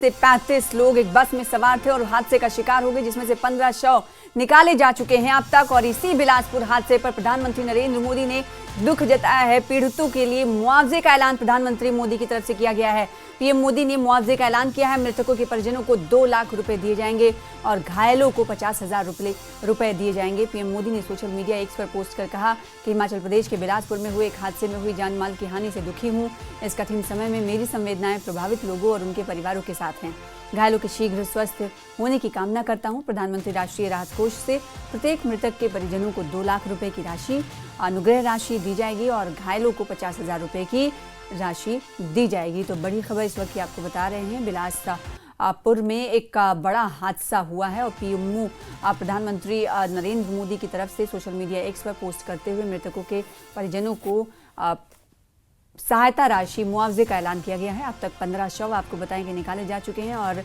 से 35 लोग एक बस में सवार थे और हादसे का शिकार हो गए, जिसमें से 15 शव निकाले जा चुके हैं अब तक। और इसी बिलासपुर हादसे पर प्रधानमंत्री नरेंद्र मोदी ने दुख जताया है। पीड़ितों के लिए मुआवजे का ऐलान प्रधानमंत्री मोदी की तरफ से किया गया है। पीएम मोदी ने मुआवजे का ऐलान किया है। मृतकों के परिजनों को 2 लाख रुपए दिए जाएंगे और घायलों को 50,000 रुपए दिए जाएंगे। पीएम मोदी ने सोशल मीडिया एक्स पर पोस्ट कर कहा कि हिमाचल प्रदेश के बिलासपुर में हुए एक हादसे में हुई जान माल की हानि से दुखी हूँ। इस कठिन समय में मेरी संवेदनाएं प्रभावित लोगों और उनके परिवारों के साथ हैं। घायलों के शीघ्र स्वस्थ होने की कामना करता हूं। प्रधानमंत्री राष्ट्रीय राहत कोष से प्रत्येक मृतक के परिजनों को 2 लाख रुपए की राशि अनुग्रह राशि दी जाएगी और घायलों को 50,000 रुपए की राशि दी जाएगी। तो बड़ी खबर इस वक्त की आपको बता रहे हैं, बिलासपुर में एक बड़ा हादसा हुआ है और पीएम प्रधानमंत्री नरेंद्र मोदी की तरफ से सोशल मीडिया एक्स पर पोस्ट करते हुए मृतकों के परिजनों को सहायता राशि मुआवजे का ऐलान किया गया है। अब तक 15 शव आपको बताएं कि निकाले जा चुके हैं और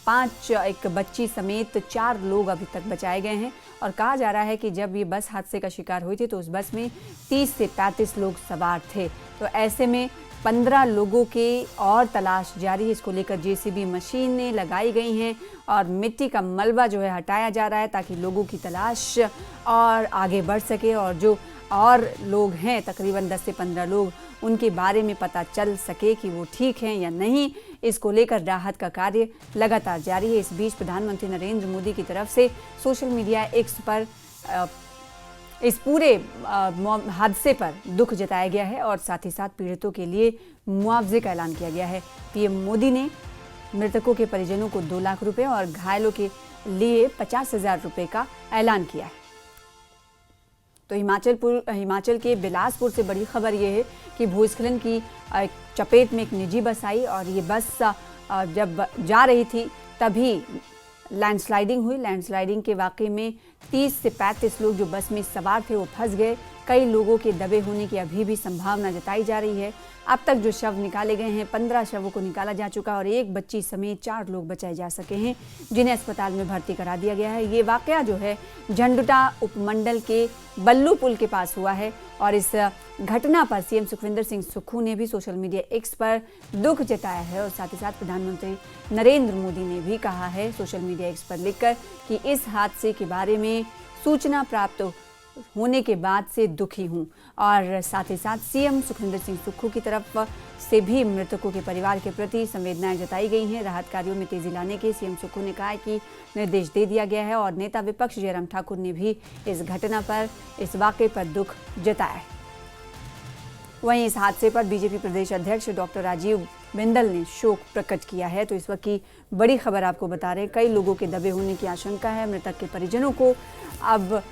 5 एक बच्ची समेत 4 लोग अभी तक बचाए गए हैं। और कहा जा रहा है कि जब ये बस हादसे का शिकार हुई थी तो उस बस में 30 से 35 लोग सवार थे। तो ऐसे में 15 लोगों के और तलाश जारी है। इसको लेकर जेसीबी मशीनें लगाई गई हैं और मिट्टी का मलबा जो है हटाया जा रहा है ताकि लोगों की तलाश और आगे बढ़ सके और जो और लोग हैं तकरीबन 10 से 15 लोग, उनके बारे में पता चल सके कि वो ठीक हैं या नहीं। इसको लेकर राहत का कार्य लगातार जारी है। इस बीच प्रधानमंत्री नरेंद्र मोदी की तरफ से सोशल मीडिया एक्स पर इस पूरे हादसे पर दुख जताया गया है और साथ ही साथ पीड़ितों के लिए मुआवजे का ऐलान किया गया है। पीएम मोदी ने मृतकों के परिजनों को 2 लाख रुपए और घायलों के लिए 50,000 रुपए का ऐलान किया है। तो हिमाचल के बिलासपुर से बड़ी खबर यह है कि भूस्खलन की चपेट में एक निजी बस आई और ये बस जब जा रही थी तभी लैंडस्लाइडिंग हुई। लैंडस्लाइडिंग के वाकये में 30 से 35 लोग जो बस में सवार थे वो फंस गए। कई लोगों के दबे होने की अभी भी संभावना जताई जा रही है। अब तक जो शव निकाले गए हैं 15 शवों को निकाला जा चुका और एक बच्ची समेत 4 लोग बचाए जा सके हैं, जिन्हें अस्पताल में भर्ती करा दिया गया है। ये वाकया जो है झंडुटा उपमंडल के बल्लू पुल के पास हुआ है और इस घटना पर सीएम सुखविंदर सिंह सुक्खू ने भी सोशल मीडिया एक्स पर दुख जताया है और साथ ही साथ प्रधानमंत्री नरेंद्र मोदी ने भी कहा है सोशल मीडिया एक्स पर लिखकर कि इस हादसे के बारे में सूचना प्राप्त होने के बाद से दुखी हूं। और साथ ही साथ सीएम सुखविंदर सिंह सुक्खू की तरफ से भी मृतकों के परिवार के प्रति संवेदनाएं जताई गई हैं। राहत कार्यों में तेजी लाने के सीएम सुक्खू ने कहा है कि निर्देश दे दिया गया है और नेता विपक्ष जयराम ठाकुर ने भी इस घटना पर, इस वाकये पर दुख जताया है। वहीं इस हादसे पर बीजेपी प्रदेश अध्यक्ष डॉक्टर राजीव बिंदल ने शोक प्रकट किया है। तो इस वक्त की बड़ी खबर आपको बता रहे हैं, कई लोगों के दबे होने की आशंका है। मृतक के परिजनों को अब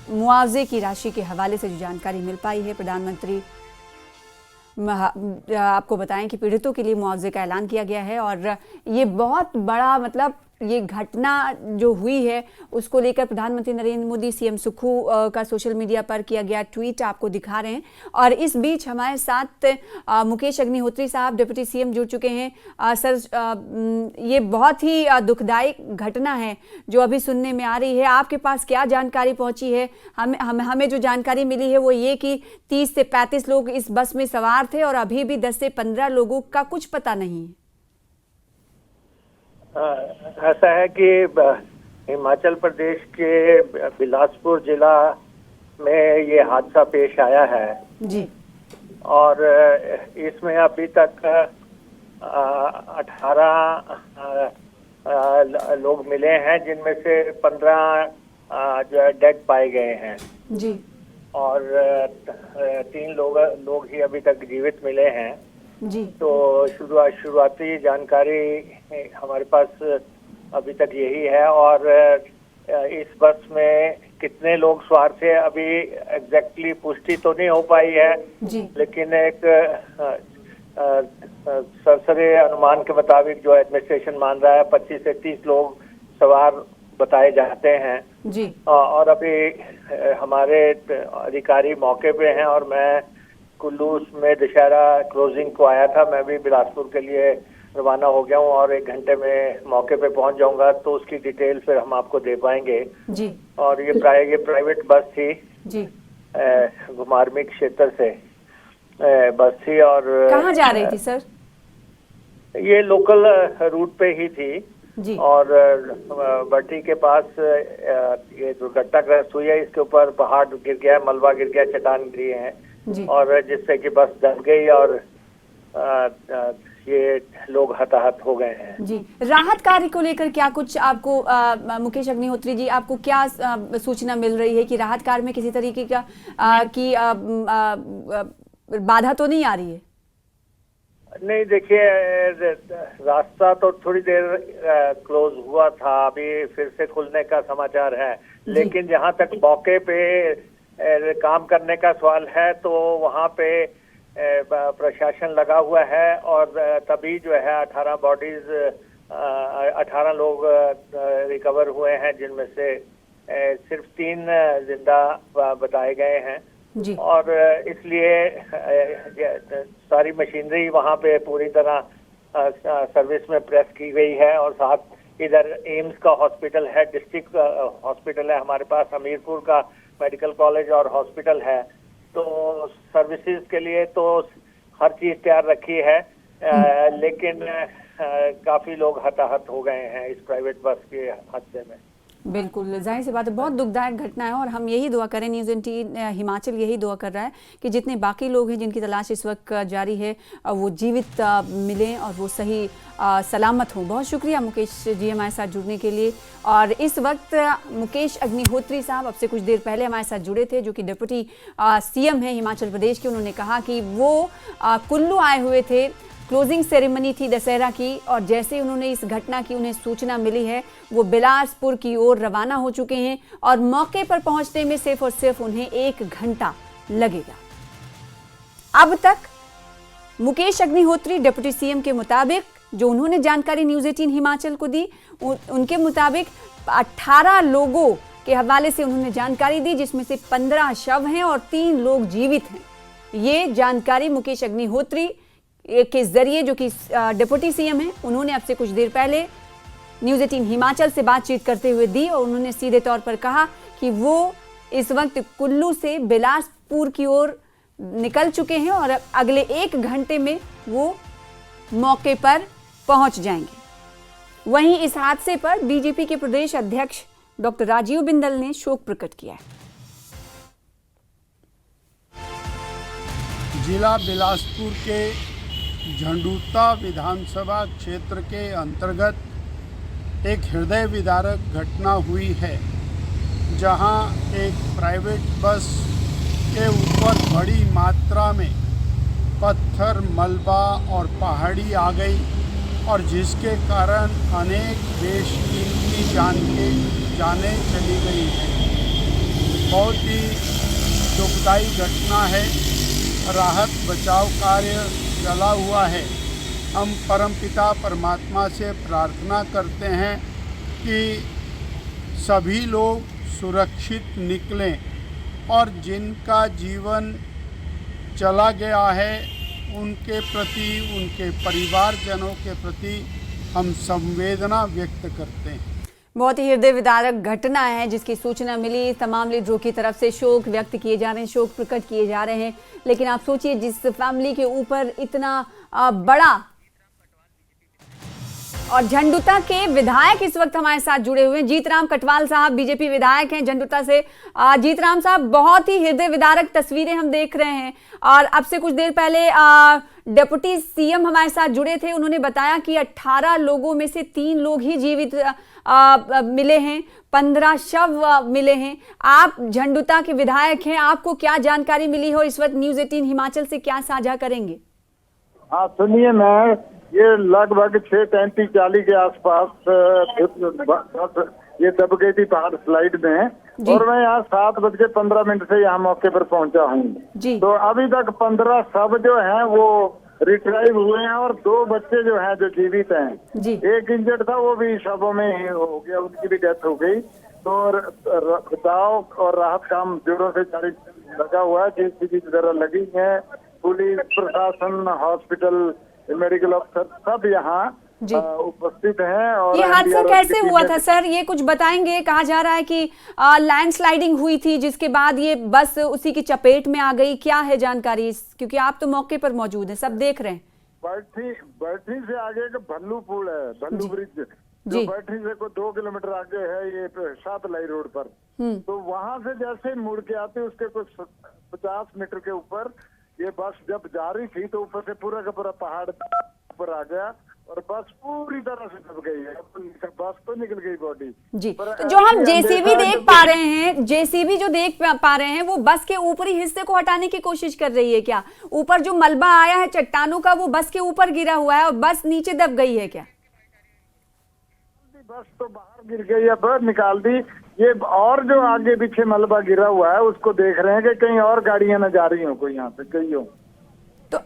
मुआवजे की राशि के हवाले से जो जानकारी मिल पाई है, प्रधानमंत्री आपको बताएं कि पीड़ितों के लिए मुआवजे का ऐलान किया गया है और ये बहुत बड़ा ये घटना जो हुई है उसको लेकर प्रधानमंत्री नरेंद्र मोदी, सीएम सुक्खू का सोशल मीडिया पर किया गया ट्वीट आपको दिखा रहे हैं। और इस बीच हमारे साथ मुकेश अग्निहोत्री साहब डिप्टी सीएम जुड़ चुके हैं। सर, ये बहुत ही दुखदायक घटना है जो अभी सुनने में आ रही है। आपके पास क्या जानकारी पहुंची है? हमें जो जानकारी मिली है वो ये कि 30 से 35 लोग इस बस में सवार थे और अभी भी 10 से 15 लोगों का कुछ पता नहीं है। ऐसा है कि हिमाचल प्रदेश के बिलासपुर जिला में ये हादसा पेश आया है जी। और इसमें अभी तक 18 लोग मिले हैं, जिनमें से 15 जो है डेड पाए गए हैं जी। और 3 लोग ही अभी तक जीवित मिले हैं जी। तो शुरुआती जानकारी हमारे पास अभी तक यही है। और इस बस में कितने लोग सवार थे अभी एग्जैक्टली पुष्टि तो नहीं हो पाई है जी। लेकिन एक सरसरी अनुमान के मुताबिक जो एडमिनिस्ट्रेशन मान रहा है 25 से 30 लोग सवार बताए जाते हैं जी। और अभी हमारे अधिकारी मौके पे हैं और मैं कुल्लू में दशहरा क्लोजिंग को आया था। मैं भी बिलासपुर के लिए रवाना हो गया हूँ और 1 घंटे में मौके पे पहुँच जाऊंगा तो उसकी डिटेल फिर हम आपको दे पाएंगे जी। और ये प्राइवेट बस थी जी, घुमारवीं क्षेत्र से बस थी। और कहाँ जा रही थी सर? ये लोकल रूट पे ही थी जी और भट्टी के पास ये दुर्घटनाग्रस्त हुई है। इसके ऊपर पहाड़ गिर गया, मलबा गिर गया, चट्टान गिरी है जी और जिससे कि बस दब गई और ये लोग हताहत हो गए हैं। जी, राहत कार्य को लेकर क्या कुछ आपको मुकेश अग्निहोत्री जी, आपको क्या सूचना मिल रही है कि राहत कार्य में किसी तरीके का बाधा तो नहीं आ रही है? नहीं, देखिए, रास्ता तो थोड़ी देर क्लोज हुआ था, अभी फिर से खुलने का समाचार है, लेकिन जहां तक मौके पे काम करने का सवाल है तो वहां पे प्रशासन लगा हुआ है और तभी जो है 18 बॉडीज 18 लोग रिकवर हुए हैं, जिनमें से सिर्फ 3 जिंदा बताए गए हैं जी। और इसलिए सारी मशीनरी वहां पे पूरी तरह सर्विस में प्रेस की गई है और साथ इधर एम्स का हॉस्पिटल है, डिस्ट्रिक्ट हॉस्पिटल है हमारे पास, हमीरपुर का मेडिकल कॉलेज और हॉस्पिटल है, तो सर्विसेज के लिए तो हर चीज तैयार रखी है। लेकिन काफी लोग हताहत हो गए हैं इस प्राइवेट बस के हादसे में। बिल्कुल, जाहिर सी बात है, बहुत दुखदायक घटना है और हम यही दुआ करें, न्यूज़ 18 हिमाचल यही दुआ कर रहा है कि जितने बाकी लोग हैं जिनकी तलाश इस वक्त जारी है वो जीवित मिलें और वो सही सलामत हों। बहुत शुक्रिया मुकेश जी हमारे साथ जुड़ने के लिए। और इस वक्त मुकेश अग्निहोत्री साहब अब से कुछ देर पहले हमारे साथ जुड़े थे, जो कि डिप्टी सीएम हैं हिमाचल प्रदेश के। उन्होंने कहा कि वो कुल्लू आए हुए थे, क्लोजिंग सेरेमनी थी दशहरा की, और जैसे उन्होंने इस घटना की उन्हें सूचना मिली है वो बिलासपुर की ओर रवाना हो चुके हैं और मौके पर पहुंचने में सिर्फ और सिर्फ उन्हें 1 घंटा लगेगा। अब तक मुकेश अग्निहोत्री डिप्टी सीएम के मुताबिक जो उन्होंने जानकारी न्यूज़ 18 हिमाचल को दी, उनके मुताबिक 18 लोगों के हवाले से उन्होंने जानकारी दी, जिसमें से 15 शव हैं और 3 लोग जीवित हैं। ये जानकारी मुकेश अग्निहोत्री के जरिए, जो कि डिप्टी सीएम हैं, उन्होंने अब से कुछ देर पहले न्यूज़ 18 हिमाचल से बातचीत करते हुए दी और उन्होंने सीधे तौर पर कहा कि वो इस वक्त कुल्लू से बिलासपुर की ओर निकल चुके हैं और अगले 1 घंटे में वो मौके पर पहुंच जाएंगे। वहीं इस हादसे पर बीजेपी के प्रदेश अध्यक्ष डॉक्टर राजीव बिंदल ने शोक प्रकट किया है। जिला बिलासपुर के झंडूता विधानसभा क्षेत्र के अंतर्गत एक हृदय विदारक घटना हुई है, जहां एक प्राइवेट बस के ऊपर बड़ी मात्रा में पत्थर, मलबा और पहाड़ी आ गई और जिसके कारण अनेक बेशकीमती जानें चली गई हैं। बहुत ही दुखदायी घटना है। राहत बचाव कार्य चला हुआ है। हम परमपिता परमात्मा से प्रार्थना करते हैं कि सभी लोग सुरक्षित निकलें और जिनका जीवन चला गया है उनके प्रति, उनके परिवारजनों के प्रति हम संवेदना व्यक्त करते हैं। बहुत ही हृदय विदारक घटना है जिसकी सूचना मिली, तमाम लीडरों की तरफ से शोक व्यक्त किए जा रहे हैं, शोक प्रकट किए जा रहे हैं। लेकिन आप सोचिए, जिस फैमिली के ऊपर इतना बड़ा, और झंडूता के विधायक इस वक्त हमारे साथ जुड़े हुए हैं, जीतराम कटवाल साहब बीजेपी विधायक हैं झंडूता से। जीतराम साहब, बहुत ही हृदय विदारक तस्वीरें हम देख रहे हैं और अब से कुछ देर पहले डिप्टी सीएम हमारे साथ जुड़े थे। उन्होंने बताया कि 18 लोगों में से 3 लोग ही जीवित मिले हैं, 15 शव मिले हैं। आप झंडूता के विधायक हैं, आपको क्या जानकारी मिली हो इस वक्त न्यूज़ 18 हिमाचल से क्या साझा करेंगे? हाँ सुनिए, मैं ये लगभग 6:35-40 के आसपास ये दब गई थी पहाड़ स्लाइड में और मैं यहाँ 7:15 से यहाँ मौके पर पहुँचा हूँ। तो अभी तक 15 शव जो हैं वो रिट्राइव हुए हैं और 2 बच्चे जो हैं जो जीवित हैं। एक इंजर्ड था, वो भी शवों में ही हो गया, उनकी भी डेथ हो गई। तो बचाव और राहत काम जोरों से जारी लगा हुआ है, जेसीबी की तरह लगी है। पुलिस प्रशासन, हॉस्पिटल, मेडिकल अफसर सब यहाँ उपस्थित हैं। और ये हादसा कैसे हुआ था सर, ये कुछ बताएंगे? कहा जा रहा है कि लैंडस्लाइडिंग हुई थी जिसके बाद ये बस उसी की चपेट में आ गई। क्या है जानकारी, क्योंकि आप तो मौके पर मौजूद हैं, सब देख रहे हैं। बैठी से आगे का भल्लू पुल है, भल्लू ब्रिज, जो जी। बैठी से को 2 किलोमीटर आगे है, ये सातलाई रोड पर। तो वहां से जैसे मुड़ के आते उसके कुछ 50 मीटर के ऊपर ये बस जब जा रही थी तो ऊपर से पूरा का पूरा पहाड़ ऊपर आ गया और बस पूरी तरह से दब गई है। बस तो निकल गई बॉडी जी। पर तो जो हम ऐसे जेसीबी अंदेशा देख पा रहे हैं, जेसीबी जो देख पा रहे हैं वो बस के ऊपरी हिस्से को हटाने की कोशिश कर रही है क्या? ऊपर जो मलबा आया है चट्टानों का वो बस के ऊपर गिरा हुआ है और बस नीचे दब गई है क्या? बस तो बाहर गिर गई है, बस निकाल दी। ये और जो आगे पीछे मलबा गिरा हुआ है उसको देख रहे हैं कि कहीं और गाड़ियां न जा रही हो, कोई यहाँ से कहीं हो। तो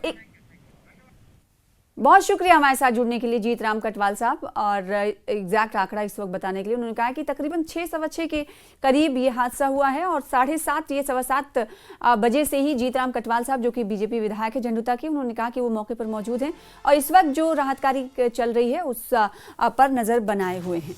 बहुत शुक्रिया हमारे साथ जुड़ने के लिए जीत राम कटवाल साहब, और एग्जैक्ट आंकड़ा इस वक्त बताने के लिए। उन्होंने कहा कि तकरीबन 6:15 के करीब ये हादसा हुआ है और 7:30 ये 7:15 बजे से ही जीत राम कटवाल साहब, जो कि बीजेपी विधायक है झंडूता के, उन्होंने कहा कि वो मौके पर मौजूद हैं और इस वक्त जो राहत कार्य चल रही है उस पर नजर बनाए हुए हैं।